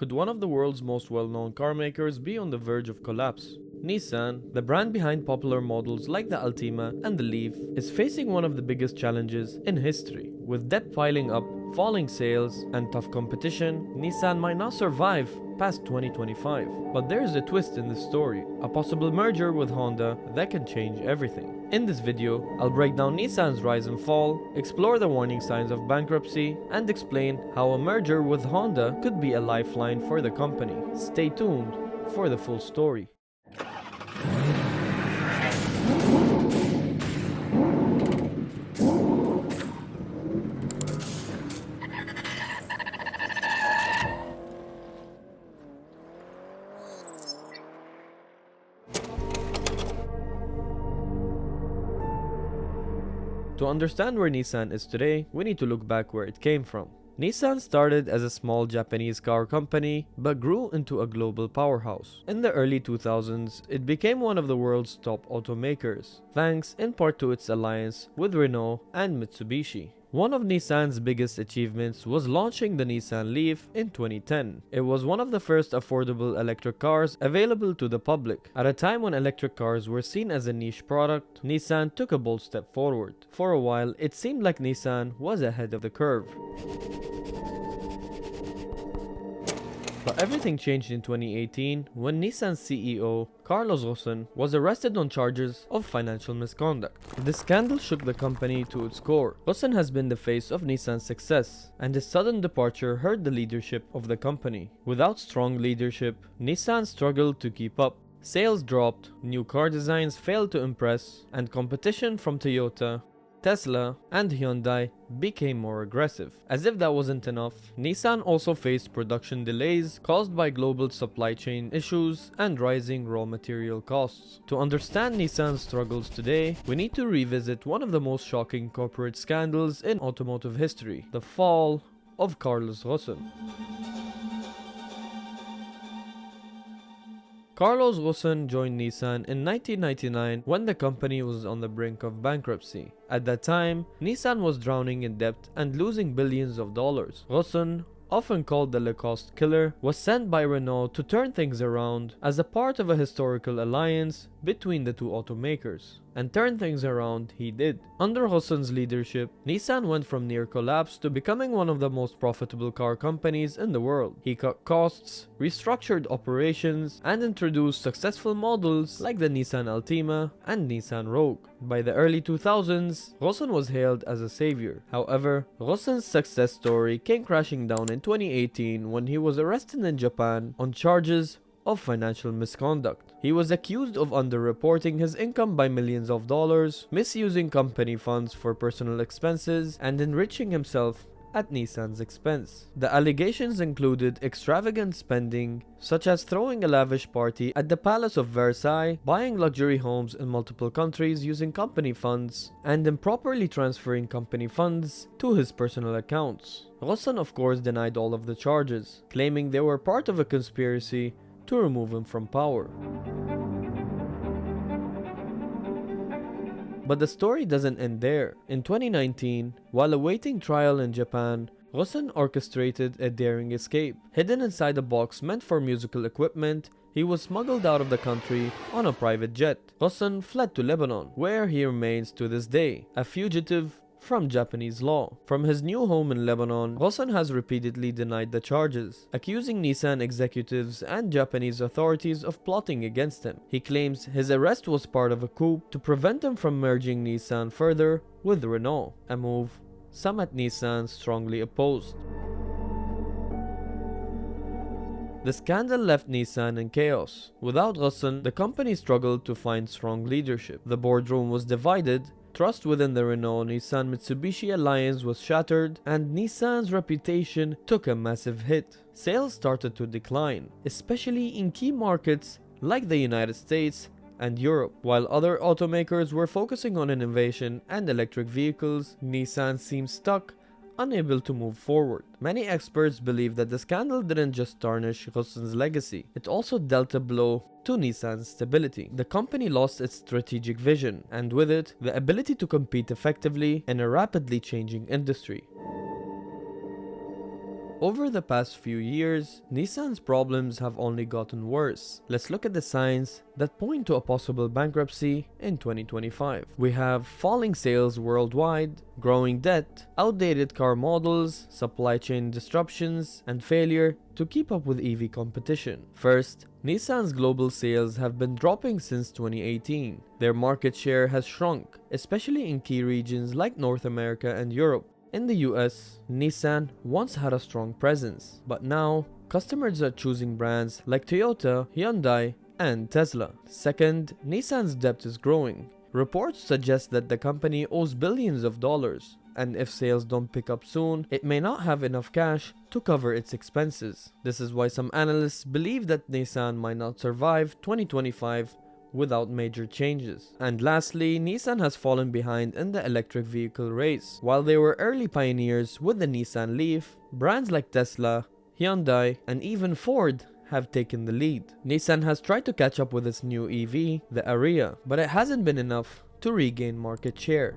could one of the world's most well-known car makers be on the verge of collapse? Nissan, the brand behind popular models like the Altima and the Leaf, is facing one of the biggest challenges in history. With debt piling up, falling sales, and tough competition, Nissan might not survive past 2025. But there is a twist in this story, a possible merger with Honda that can change everything. In this video, I'll break down Nissan's rise and fall, explore the warning signs of bankruptcy, and explain how a merger with Honda could be a lifeline for the company. Stay tuned for the full story. To understand where Nissan is today, we need to look back where it came from. Nissan started as a small Japanese car company, but grew into a global powerhouse. In the early 2000s, it became one of the world's top automakers, thanks in part to its alliance with Renault and Mitsubishi. One of Nissan's biggest achievements was launching the Nissan Leaf in 2010. It was one of the first affordable electric cars available to the public. At a time when electric cars were seen as a niche product, Nissan took a bold step forward. For a while, it seemed like Nissan was ahead of the curve. But everything changed in 2018 when Nissan's CEO, Carlos Ghosn, was arrested on charges of financial misconduct. This scandal shook the company to its core. Ghosn has been the face of Nissan's success, and his sudden departure hurt the leadership of the company. Without strong leadership, Nissan struggled to keep up. Sales dropped, new car designs failed to impress, and competition from Toyota, Tesla, and Hyundai became more aggressive. As if that wasn't enough, Nissan also faced production delays caused by global supply chain issues and rising raw material costs. To understand Nissan's struggles today, we need to revisit one of the most shocking corporate scandals in automotive history, the fall of Carlos Ghosn. Carlos Ghosn joined Nissan in 1999 when the company was on the brink of bankruptcy. At that time, Nissan was drowning in debt and losing billions of dollars. Ghosn, often called the Lacoste killer, was sent by Renault to turn things around as a part of a historical alliance between the two automakers. And turn things around he did. Under Ghosn's leadership, Nissan went from near collapse to becoming one of the most profitable car companies in the world. He cut costs, restructured operations, and introduced successful models like the Nissan Altima and Nissan Rogue. By the early 2000s, Ghosn was hailed as a savior. However, Ghosn's success story came crashing down in 2018 when he was arrested in Japan on charges of financial misconduct. He was accused of underreporting his income by millions of dollars, misusing company funds for personal expenses, and enriching himself at Nissan's expense. The allegations included extravagant spending, such as throwing a lavish party at the Palace of Versailles, buying luxury homes in multiple countries using company funds, and improperly transferring company funds to his personal accounts. Ghosn, of course, denied all of the charges, claiming they were part of a conspiracy to remove him from power. But the story doesn't end there. In 2019, while awaiting trial in Japan, Ghosn orchestrated a daring escape. Hidden inside a box meant for musical equipment, he was smuggled out of the country on a private jet. Ghosn fled to Lebanon, where he remains to this day, a fugitive from Japanese law. From his new home in Lebanon, Ghosn has repeatedly denied the charges, accusing Nissan executives and Japanese authorities of plotting against him. He claims his arrest was part of a coup to prevent him from merging Nissan further with Renault, a move some at Nissan strongly opposed. The scandal left Nissan in chaos. Without Ghosn, the company struggled to find strong leadership. The boardroom was divided, trust within the Renault-Nissan-Mitsubishi alliance was shattered, and Nissan's reputation took a massive hit. Sales started to decline, especially in key markets like the United States and Europe. While other automakers were focusing on innovation and electric vehicles, Nissan seemed stuck, unable to move forward. Many experts believe that the scandal didn't just tarnish Ghosn's legacy, it also dealt a blow to Nissan's stability. The company lost its strategic vision, and with it, the ability to compete effectively in a rapidly changing industry. Over the past few years, Nissan's problems have only gotten worse. Let's look at the signs that point to a possible bankruptcy in 2025. We have falling sales worldwide, growing debt, outdated car models, supply chain disruptions, and failure to keep up with EV competition. First, Nissan's global sales have been dropping since 2018. Their market share has shrunk, especially in key regions like North America and Europe. In the US, Nissan once had a strong presence, but now customers are choosing brands like Toyota, Hyundai, and Tesla. Second, Nissan's debt is growing. Reports suggest that the company owes billions of dollars, and if sales don't pick up soon, it may not have enough cash to cover its expenses. This is why some analysts believe that Nissan might not survive 2025 without major changes. And lastly, Nissan has fallen behind in the electric vehicle race. While they were early pioneers with the Nissan Leaf, brands like Tesla, Hyundai, and even Ford have taken the lead. Nissan has tried to catch up with its new EV, the Ariya, but it hasn't been enough to regain market share.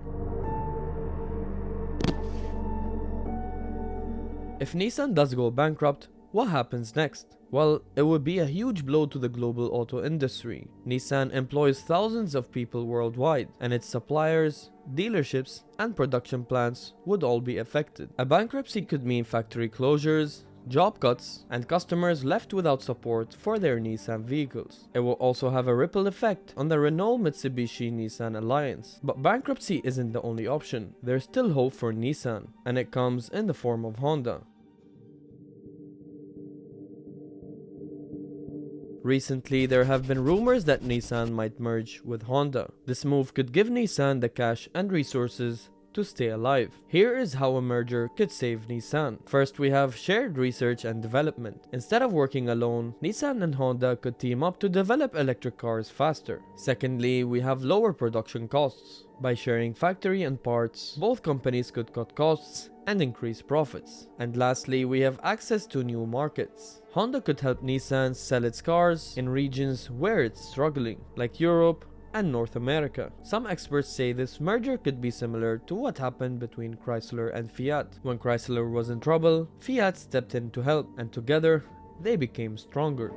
If Nissan does go bankrupt, what happens next? Well, it would be a huge blow to the global auto industry. Nissan employs thousands of people worldwide, and its suppliers, dealerships, and production plants would all be affected. A bankruptcy could mean factory closures, job cuts, and customers left without support for their Nissan vehicles. It will also have a ripple effect on the Renault-Mitsubishi-Nissan alliance. But bankruptcy isn't the only option. There's still hope for Nissan, and it comes in the form of Honda. Recently, there have been rumors that Nissan might merge with Honda. This move could give Nissan the cash and resources to stay alive. Here is how a merger could save Nissan. First, we have shared research and development. Instead of working alone, Nissan and Honda could team up to develop electric cars faster. Secondly, we have lower production costs. By sharing factory and parts, both companies could cut costs and increase profits. And lastly, we have access to new markets. Honda could help Nissan sell its cars in regions where it's struggling, like Europe and North America. Some experts say this merger could be similar to what happened between Chrysler and Fiat. When Chrysler was in trouble, Fiat stepped in to help, and together they became stronger.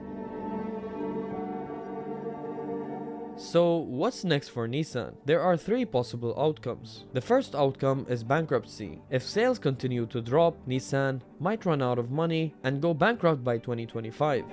So, what's next for Nissan? There are three possible outcomes. The first outcome is bankruptcy. If sales continue to drop, Nissan might run out of money and go bankrupt by 2025.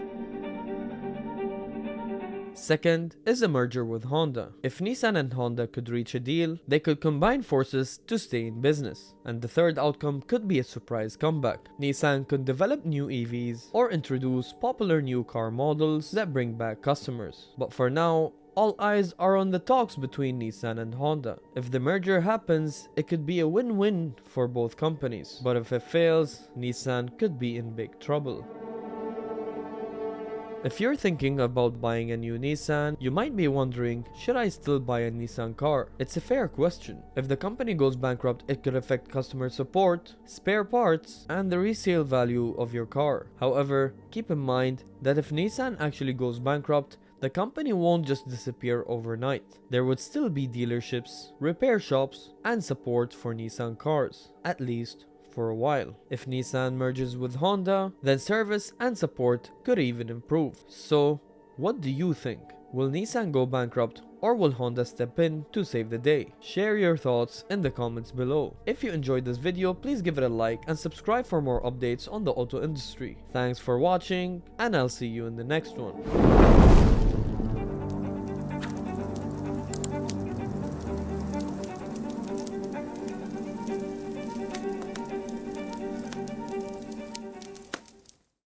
Second is a merger with Honda. If Nissan and Honda could reach a deal, they could combine forces to stay in business. And the third outcome could be a surprise comeback. Nissan could develop new EVs or introduce popular new car models that bring back customers. But for now, all eyes are on the talks between Nissan and Honda. If the merger happens, it could be a win-win for both companies. But if it fails, Nissan could be in big trouble. If you're thinking about buying a new Nissan, you might be wondering, should I still buy a Nissan car? It's a fair question. If the company goes bankrupt, it could affect customer support, spare parts, and the resale value of your car. However, keep in mind that if Nissan actually goes bankrupt, the company won't just disappear overnight. There would still be dealerships, repair shops, and support for Nissan cars, at least for a while. If Nissan merges with Honda, then service and support could even improve. So, what do you think? Will Nissan go bankrupt, or will Honda step in to save the day? Share your thoughts in the comments below. If you enjoyed this video, please give it a like and subscribe for more updates on the auto industry. Thanks for watching, and I'll see you in the next one.